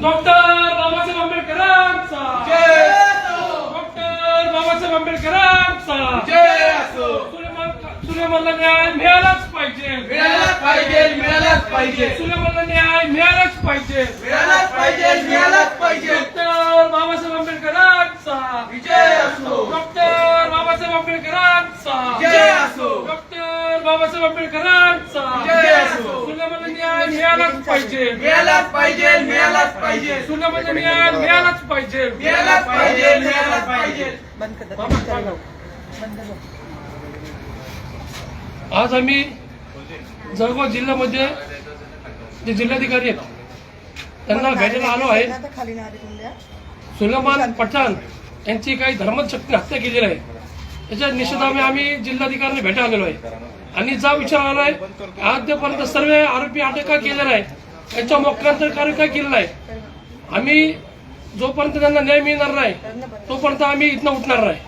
Doctor Babasaheb आंबेडकरांचा जय doctor Babasaheb आंबेडकरांचा जय असो. सुलेमानला न्याय मिळालाच पाहिजे, मिळालाच पाहिजे, मिळालाच पाहिजे, सुलेमानला न्याय मिळालाच पाहिजे, मिळालाच पाहिजे, मिळालाच पाहिजे. डॉक्टर बाबासाहेब आंबेडकरांचा विजय असो. डॉक्टर बाबासाहेब आंबेडकरांचा जय असो. डॉक्टर बाबासाहेब आंबेडकरांचा जय असो. सुलेमानला न्याय मिळालाच पाहिजे, मिळालाच पाहिजे, मिळालाच पाहिजे, सुलेमानला न्याय मिळालाच पाहिजे, मिळालाच पाहिजे, मिळालाच पाहिजे. आज आम्ही जळगाव जिल्ह्यामध्ये जे जिल्हाधिकारी आहेत त्यांना भेटायला आलो आहे. सुलेमान पठाण यांची काही धर्मशक्तीने हत्या केलेली आहे, त्याच्या निषेधाने आम्ही जिल्हाधिकाऱ्यांना भेटायला आलेलो आहे. आणि जा विचार आला आहे आद्यपर्यंत सर्व आरोपी अटक केलेला आहे, त्यांच्या मोक्षांतर कार्य काय केलेलं आहे. आम्ही जोपर्यंत त्यांना न्याय मिळणार नाही तोपर्यंत आम्ही इथनं उठणार नाही.